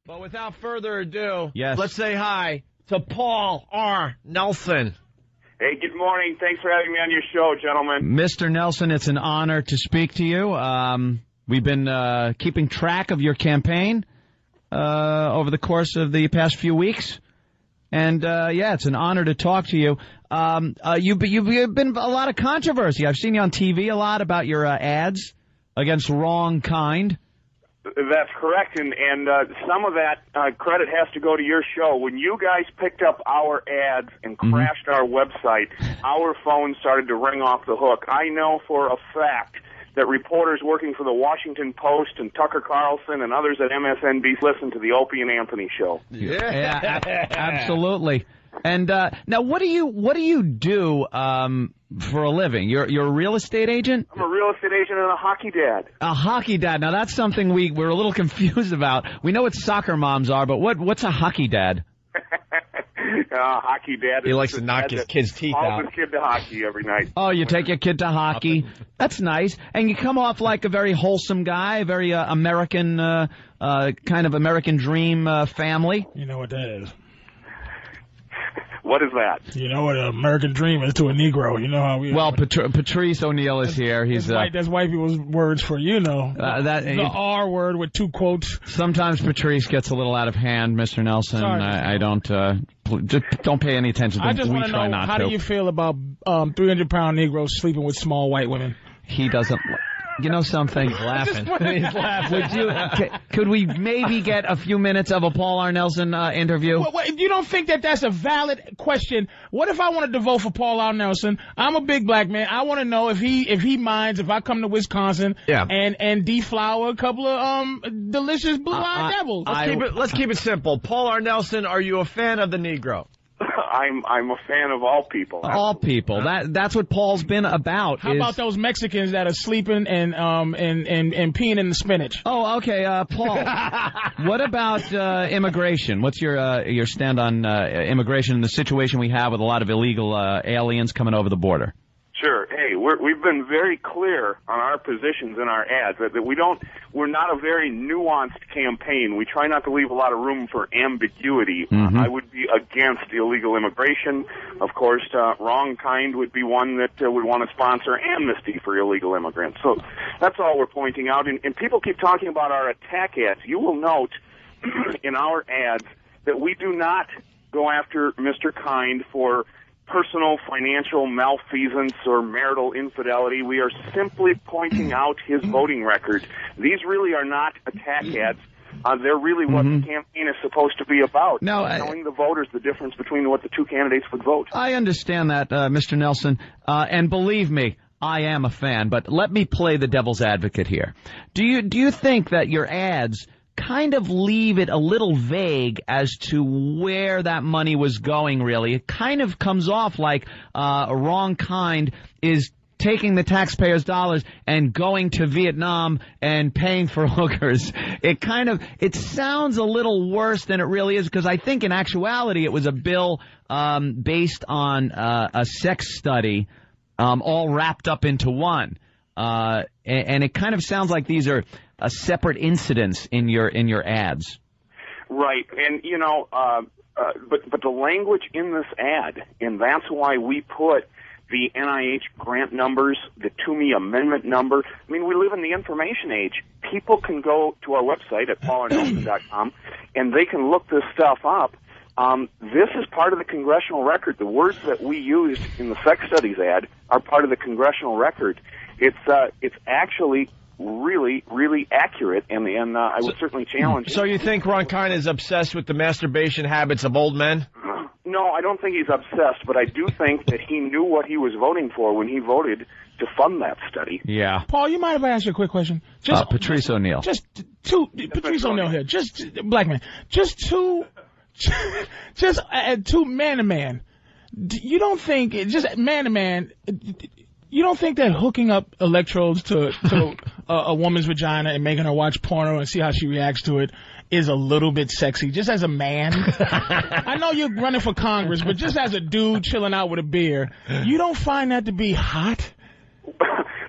But without further ado, yes, let's say hi to Paul R. Nelson. Hey, good morning. Thanks for having me on your show, gentlemen. Mr. Nelson, it's an honor to speak to you. We've been keeping track of your campaign over the course of the past few weeks. And, yeah, it's an honor to talk to you. You've been a lot of controversy. I've seen you on TV a lot about your ads against wrong kind. That's correct, and some of that credit has to go to your show. When you guys picked up our ads and crashed our website, our phone started to ring off the hook. I know for a fact that reporters working for the Washington Post and Tucker Carlson and others at MSNBC listen to the Opie and Anthony show. Yeah, absolutely. And now, what do you do for a living? You're a real estate agent? I'm a real estate agent and a hockey dad. A hockey dad. Now, that's something we're a little confused about. We know what soccer moms are, but what's a hockey dad? Hockey dad. He likes to knock his kid's teeth out. His kid to hockey every night. Oh, you take your kid to hockey. That's nice. And you come off like a very wholesome guy, a very American, kind of American dream family. You know what that is. What is that? You know what an American dream is to a Negro. You know how we. Well, Patrice O'Neill is here. He's that's white people's words for the R word with two quotes. Sometimes Patrice gets a little out of hand, Mr. Nelson. Sorry, I don't just don't pay any attention to him. I just want to know, how do you feel about 300-pound Negroes sleeping with small white women? He doesn't. You know something? He's laughing. He's laughing. Could we maybe get a few minutes of a Paul R. Nelson interview? Wait, you don't think that that's a valid question? What if I wanted to vote for Paul R. Nelson? I'm a big black man. I want to know if he minds if I come to Wisconsin and deflower a couple of delicious blue-eyed devils. Let's keep it simple. Paul R. Nelson, are you a fan of the Negro? I'm a fan of all people. All people. That's what Paul's been about. How about those Mexicans that are sleeping and peeing in the spinach? Oh, okay, Paul. What about immigration? What's your stand on immigration and the situation we have with a lot of illegal aliens coming over the border? Sure. Hey, we've been very clear on our positions in our ads that we're not a very nuanced campaign. We try not to leave a lot of room for ambiguity. I would be against illegal immigration. Of course, wrong kind would be one that would want to sponsor amnesty for illegal immigrants. So that's all we're pointing out. And people keep talking about our attack ads. You will note in our ads that we do not go after Mr. Kind for personal financial malfeasance or marital infidelity. We are simply pointing out his voting record. These really are not attack ads. They're really what the campaign is supposed to be about. Telling the voters the difference between what the two candidates would vote. I understand that, Mr. Nelson, and believe me, I am a fan, but let me play the devil's advocate here. Do you think that your ads kind of leave it a little vague as to where that money was going, really? It kind of comes off like a wrong kind is taking the taxpayers' dollars and going to Vietnam and paying for hookers. It sounds a little worse than it really is, because I think in actuality it was a bill based on a sex study all wrapped up into one. And it kind of sounds like these are separate incidents in your ads. Right, and but the language in this ad, and that's why we put the NIH grant numbers, the To Me amendment number. I mean, we live in the information age. People can go to our website at paularnelson.com and they can look this stuff up. This is part of the congressional record. The words that we used in the sex studies ad are part of the congressional record. It's actually really, really accurate, and I would certainly challenge it. So you think Ron Kind is obsessed with the masturbation habits of old men? No, I don't think he's obsessed, but I do think that he knew what he was voting for when he voted to fund that study. Yeah. Paul, you mind if I ask you a quick question? Patrice O'Neill. Patrice O'Neill here. Just black man. Two man to man. You don't think, just man to man, you don't think that hooking up electrodes to a woman's vagina and making her watch porno and see how she reacts to it is a little bit sexy, just as a man? I know you're running for Congress, but just as a dude chilling out with a beer, you don't find that to be hot?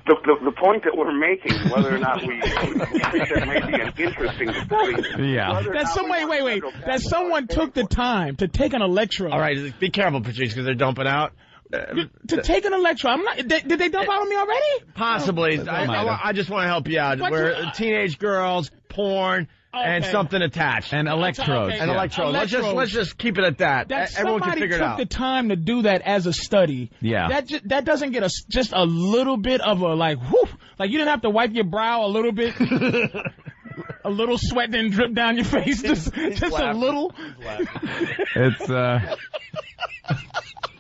the point that we're making, whether or not we think that may be an interesting study. Yeah. That someone took the time to take an electrode. All right, be careful, Patrice, because they're dumping out. To take an electrode. I'm not. Did they dump out on me already? Possibly. I just want to help you out. We're teenage girls, porn, and something attached. And electrodes. And electrodes. Let's just keep it at that. Everyone can figure it out. Somebody took the time to do that as a study. Yeah. That doesn't get us just a little bit of a like, whew, like you didn't have to wipe your brow a little bit. A little sweat didn't drip down your face. Just a little. It's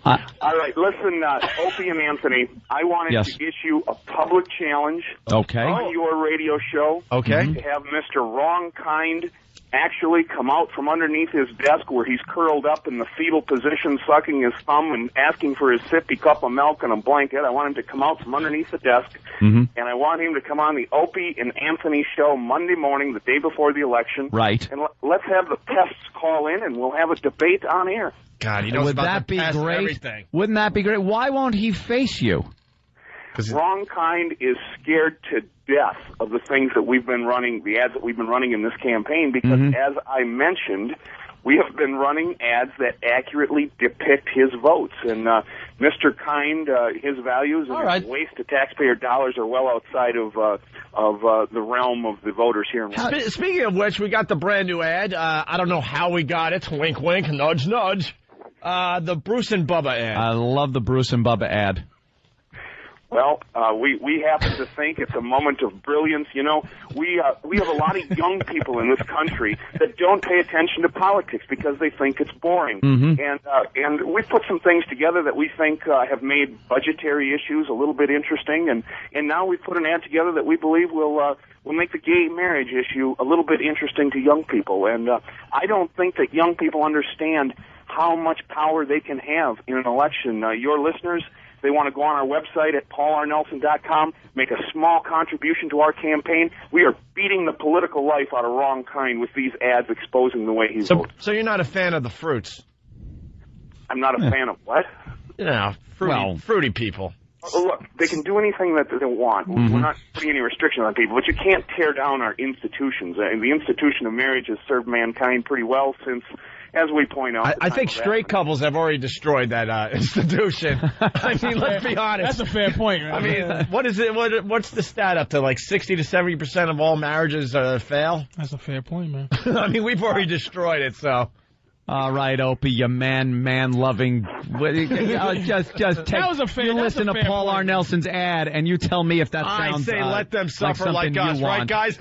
All right, listen, Opie and Anthony, I wanted to issue a public challenge on your radio show to have Mr. Wrong Kind actually come out from underneath his desk where he's curled up in the fetal position, sucking his thumb and asking for his sippy cup of milk and a blanket. I want him to come out from underneath the desk, and I want him to come on the Opie and Anthony show Monday morning, the day before the election. Right. And let's have the pests call in, and we'll have a debate on air. God, he knows Would about that the be past and great? everything. Wouldn't that be great? Why won't he face you? Wrong Kind is scared to death of the things that we've been running, the ads that we've been running in this campaign, because as I mentioned, we have been running ads that accurately depict his votes. And Mr. Kind, his values and his waste of taxpayer dollars are well outside of the realm of the voters here in Washington. Speaking of which, we got the brand new ad. I don't know how we got it. Wink, wink, nudge, nudge. The Bruce and Bubba ad. I love the Bruce and Bubba ad. Well, we happen to think it's a moment of brilliance. You know, we have a lot of young people in this country that don't pay attention to politics because they think it's boring. And we've put some things together that we think have made budgetary issues a little bit interesting. And now we've put an ad together that we believe will make the gay marriage issue a little bit interesting to young people. And I don't think that young people understand how much power they can have in an election. Your listeners, they want to go on our website at paularnelson.com, make a small contribution to our campaign. We are beating the political life out of Wrong Kind with these ads exposing the way he votes. So you're not a fan of the fruits? I'm not a fan of what? You know, fruity people. Look, they can do anything that they want. We're not putting any restrictions on people, but you can't tear down our institutions. And the institution of marriage has served mankind pretty well since, as we point out. I think straight couples have already destroyed that institution. I mean, let's be honest. That's a fair point, right? I mean, what is it? What's the stat up to? Like 60 to 70% of all marriages fail? That's a fair point, man. I mean, we've already destroyed it, so. All right, Opie, you man-loving. Just take. You listen to Paul R. Nelson's ad, and you tell me if that sounds. I say, let them suffer like us, right, guys?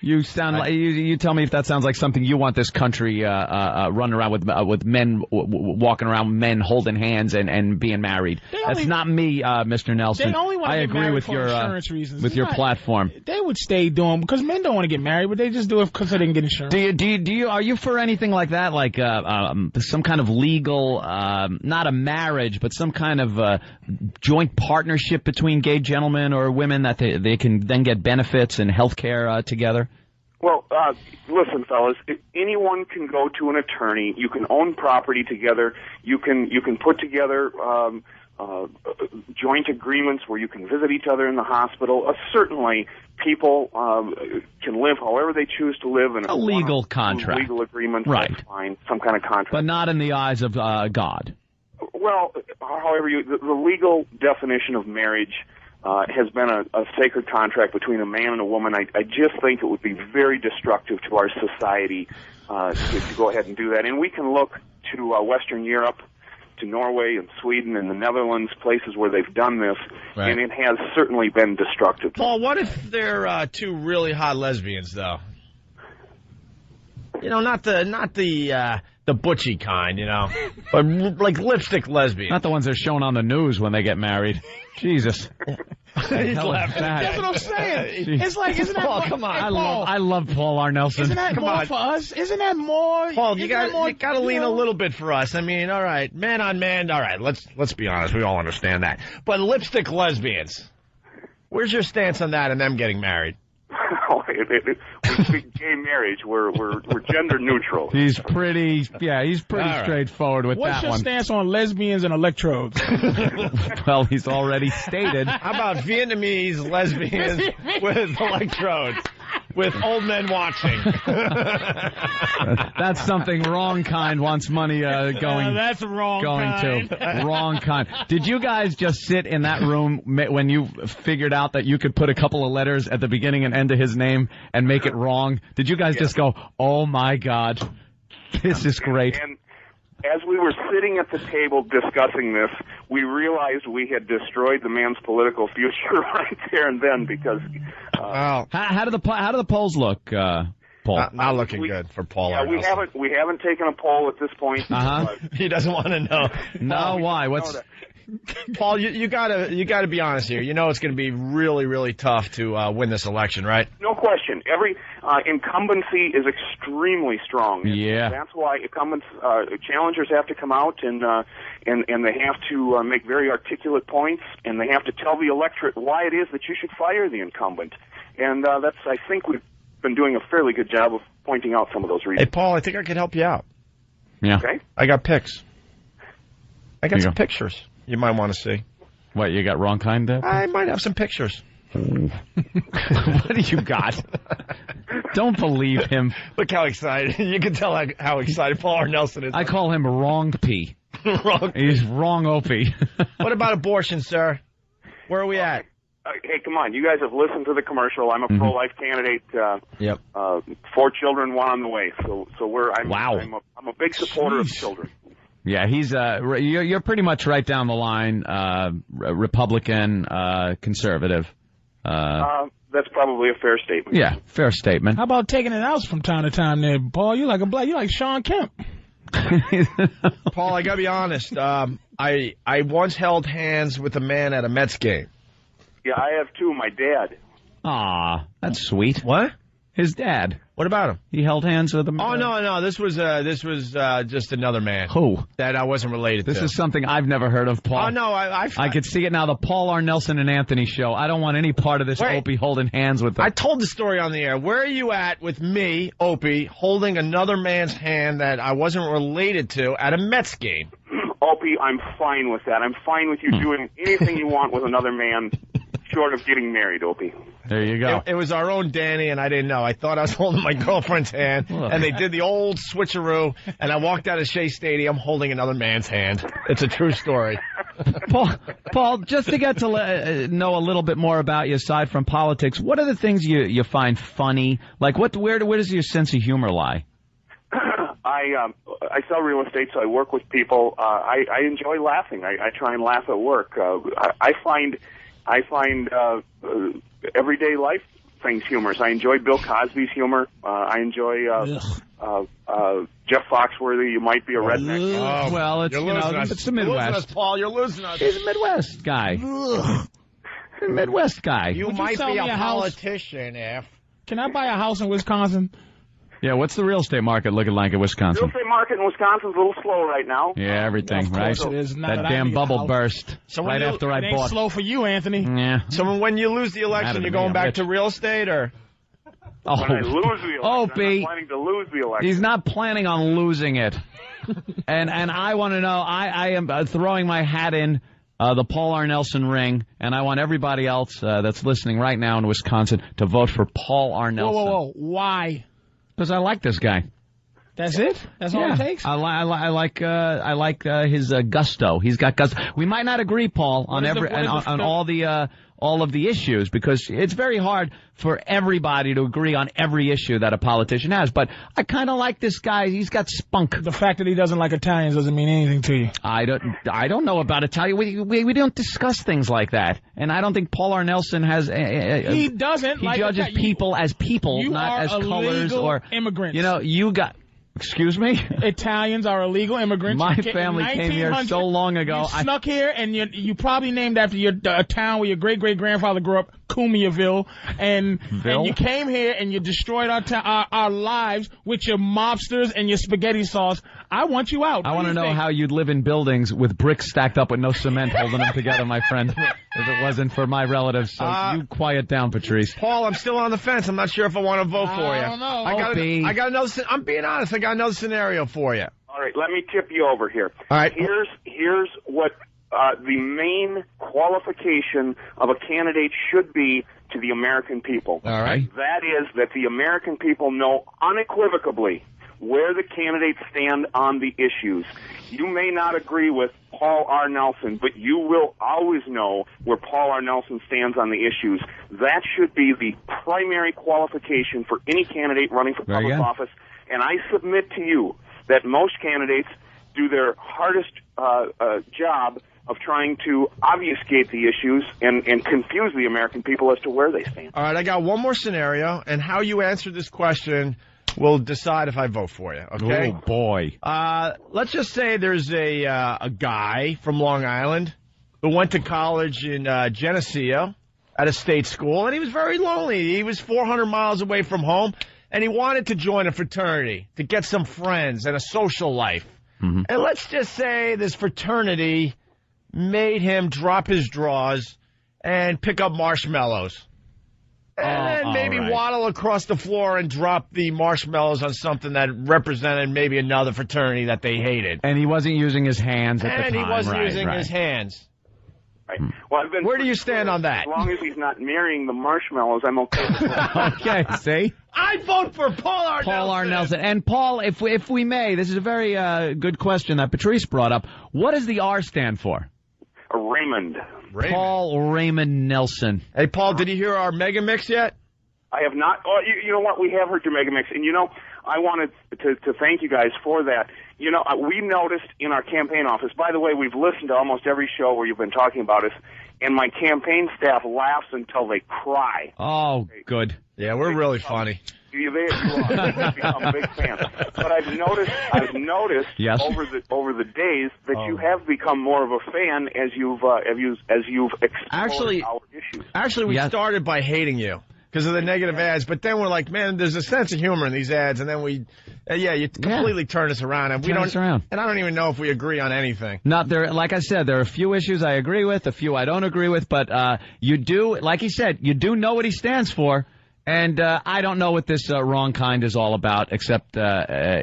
You sound like you tell me if that sounds like something you want this country running around with men walking around, men holding hands and being married. That's not me, Mr. Nelson. They only want to get married for insurance reasons. With your platform. They would stay doing because men don't want to get married, but they just do it because they didn't get insurance. Are you for anything like that, like some kind of legal, not a marriage, but some kind of joint partnership between gay gentlemen or women that they can then get benefits and health care together? Well, listen, fellas, anyone can go to an attorney. You can own property together. You can put together joint agreements where you can visit each other in the hospital. Certainly, people can live however they choose to live in a legal contract, legal agreement. Right? That's fine, some kind of contract, but not in the eyes of God. Well, however, the legal definition of marriage has been a sacred contract between a man and a woman. I just think it would be very destructive to our society to go ahead and do that. And we can look to Western Europe, to Norway and Sweden and the Netherlands, places where they've done this, and it has certainly been destructive. Paul, what if they're two really hot lesbians, though? You know, not the butchy kind, you know, but like lipstick lesbians. Not the ones that are shown on the news when they get married. Jesus. He's laughing. That's what I'm saying. It's like, isn't that Paul, more, come on. Hey, I love Paul R. Nelson. Isn't that more for us? Isn't that more? Paul, you got to lean a little bit for us. I mean, all right, man on man. All right, let's be honest. We all understand that. But lipstick lesbians, where's your stance on that and them getting married? we speak gay marriage. We're gender neutral. He's pretty straightforward with What's that your one. stance on lesbians and electrodes? Well, he's already stated. How about Vietnamese lesbians with electrodes? With old men watching. That's something wrong kind wants money going. That's wrong kind. To wrong kind. Did you guys just sit in that room when you figured out that you could put a couple of letters at the beginning and end of his name and make it wrong? Did you guys just go, "Oh my God, this is great"? And as we were sitting at the table discussing this, we realized we had destroyed the man's political future right there and then because. Wow. How do the polls look, Paul? Not looking good for Paul. Yeah, we haven't taken a poll at this point. He doesn't want to know. No, why? What's Paul? You gotta be honest here. You know it's going to be really, really tough to win this election, right? No question. Every incumbency is extremely strong. Yeah. That's why incumbents, challengers have to come out and they have to make very articulate points, and they have to tell the electorate why it is that you should fire the incumbent. And I think we've been doing a fairly good job of pointing out some of those reasons. Hey, Paul, I think I could help you out. Yeah. Okay. I got pics. I got Here you some go. pictures you might want to see. What, you got wrong kind of? I might have some pictures. What do you got? Don't believe him. Look how excited. You can tell how excited Paul R. Nelson is. I call him wrong P. Wrong. He's wrong Opie. What about abortion, sir? Where are we at? Hey, come on. You guys have listened to the commercial. I'm a pro-life candidate. Yep. 4 children, 1 on the way. So Wow. I'm a big supporter of children. Yeah, he's you're pretty much right down the line, Republican, conservative. That's probably a fair statement. Yeah, fair statement. How about taking it out from time to time there, Paul? You like Sean Kemp. Paul, I gotta be honest. I once held hands with a man at a Mets game. Yeah, I have too. My dad. Aw, that's sweet. What? His dad. What about him? He held hands with him. Oh no, this was just another man. Who? That I wasn't related to. This is something I've never heard of, Paul. Oh no, I could see it now. The Paul R. Nelson and Anthony show. I don't want any part of this. Wait. Opie holding hands with them. I told the story on the air. Where are you at with me, Opie, holding another man's hand that I wasn't related to at a Mets game? Opie, I'm fine with that. I'm fine with you doing anything you want with another man, short of getting married, Opie. There you go. It was our own Danny, and I didn't know. I thought I was holding my girlfriend's hand, and they did the old switcheroo, and I walked out of Shea Stadium holding another man's hand. It's a true story. Paul, just to get to know a little bit more about you aside from politics, what are the things you find funny? Like, where does your sense of humor lie? I sell real estate, so I work with people. I enjoy laughing. I try and laugh at work. I find everyday life things humorous. I enjoy Bill Cosby's humor. I enjoy Jeff Foxworthy. You might be a redneck. Oh, well, it's it's the Midwest. You're losing us, Paul. You're losing us. He's a Midwest guy. He's a Midwest guy. You Would you might sell be me a a house? politician, F. Can I buy a house in Wisconsin? Yeah, what's the real estate market looking like in Real Wisconsin? estate market in Wisconsin's a little slow right now. Yeah, everything, Of course right? it is. Now That that I damn need a bubble house. burst So when right you- after I It ain't bought. slow for you, Anthony. Yeah. So when you lose the election, Matter to you're me, going I'm back rich. to real estate, or? Oh, When I lose the election, Opie. I'm not planning to lose the election. He's not planning on losing it. and I want to know, I am throwing my hat in the Paul R. Nelson ring, and I want everybody else that's listening right now in Wisconsin to vote for Paul R. Nelson. Whoa. Why? Because I like this guy. That's it? That's all it takes? I like his gusto. He's got gusto. We might not agree, Paul, on all of the issues, because it's very hard for everybody to agree on every issue that a politician has. But I kind of like this guy. He's got spunk. The fact that he doesn't like Italians doesn't mean anything to you. I don't know about Italian. We don't discuss things like that. And I don't think Paul R. Nelson has. He doesn't. He like judges people as people, you not are as colors illegal or immigrants. You know, you got. Excuse me? Italians are illegal immigrants. My You came- family came here 1900, so long ago. You snuck here, and you probably named after a town where your great-great-grandfather grew up, Cumiaville, and you came here and you destroyed our lives with your mobsters and your spaghetti sauce. I want you out. I want to know how you'd live in buildings with bricks stacked up with no cement holding them together, my friend, if it wasn't for my relatives. So you quiet down, Patrice. Paul, I'm still on the fence. I'm not sure if I want to vote for you. I don't know. I got another. I'm being honest. I got another scenario for you. All right, let me tip you over here. All right. Here's what the main qualification of a candidate should be to the American people. All right. That is that the American people know unequivocally where the candidates stand on the issues. You may not agree with Paul R. Nelson, but you will always know where Paul R. Nelson stands on the issues. That should be the primary qualification for any candidate running for public office. And I submit to you that most candidates do their hardest job of trying to obfuscate the issues and confuse the American people as to where they stand. All right, I got one more scenario, and how you answer this question will decide if I vote for you, okay? Oh, boy. Let's just say there's a guy from Long Island who went to college in Geneseo at a state school, and he was very lonely. He was 400 miles away from home, and he wanted to join a fraternity to get some friends and a social life. Mm-hmm. And let's just say this fraternity made him drop his drawers and pick up marshmallows. And then maybe waddle across the floor and drop the marshmallows on something that represented maybe another fraternity that they hated. And he wasn't using his hands at the time. And he wasn't using his hands. Right. Well, where do you stand on that? As long as he's not marrying the marshmallows, I'm okay with that. Okay, see? I vote for Paul R. Nelson. Paul R. Nelson. And Paul, if we may, this is a very good question that Patrice brought up. What does the R stand for? Raymond. Paul Raymond Nelson. Hey, Paul, did you hear our mega mix yet? I have not. Oh, you know what? We have heard your mega mix. And, I wanted to thank you guys for that. We noticed in our campaign office, by the way, we've listened to almost every show where you've been talking about us, and my campaign staff laughs until they cry. Oh, good. Yeah, we're really funny. You are. You've become big fans. But I've noticed yes. over the days that you have become more of a fan as you've explored our issues. Actually, we started by hating you because of the negative ads, but then we're like, man, there's a sense of humor in these ads, and then you completely turn us around, and and I don't even know if we agree on anything. Not there, like I said, there are a few issues I agree with, a few I don't agree with, but you do, like he said, you do know what he stands for. And I don't know what this wrong kind is all about, except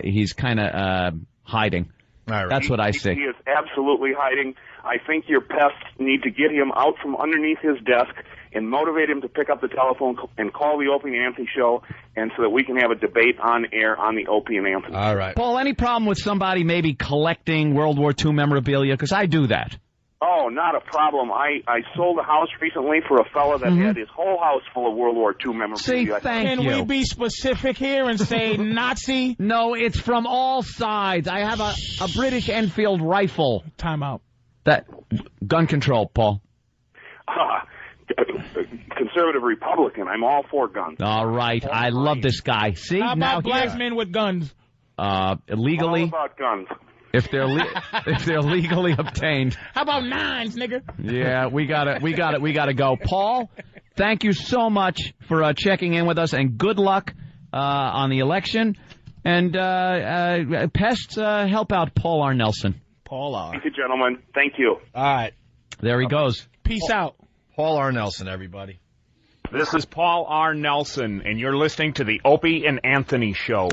he's kind of hiding. All right. That's what I see. He is absolutely hiding. I think your pests need to get him out from underneath his desk and motivate him to pick up the telephone and call the Opie and Anthony show, and so that we can have a debate on air on the Opie and Anthony. All right. Paul, any problem with somebody maybe collecting World War II memorabilia? Because I do that. Oh, not a problem. I sold a house recently for a fella that had his whole house full of World War II memorabilia. See, thank you. Can we be specific here and say Nazi? No, it's from all sides. I have a British Enfield rifle. Time out. That gun control, Paul. Conservative Republican. I'm all for guns. All right. I love this guy. See? How about black men with guns? Illegally. All about guns. If they're legally obtained. How about nines, nigga? Yeah, we gotta go. Paul, thank you so much for checking in with us, and good luck on the election. And pests, help out Paul R. Nelson. Paul R. Thank you, gentlemen. Thank you. All right. There he goes. Peace out. Paul R. Nelson, everybody. This is Paul R. Nelson, and you're listening to the Opie and Anthony Show.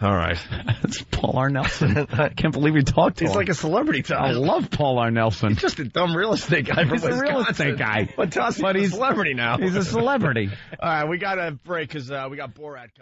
All right. It's Paul R. Nelson. I can't believe we talked to him. He's like a celebrity, Tom. I love Paul R. Nelson. He's just a dumb real estate guy from Wisconsin. He's a real estate guy. But he's a celebrity now. He's a celebrity. All right, we got to break because we got Borat coming.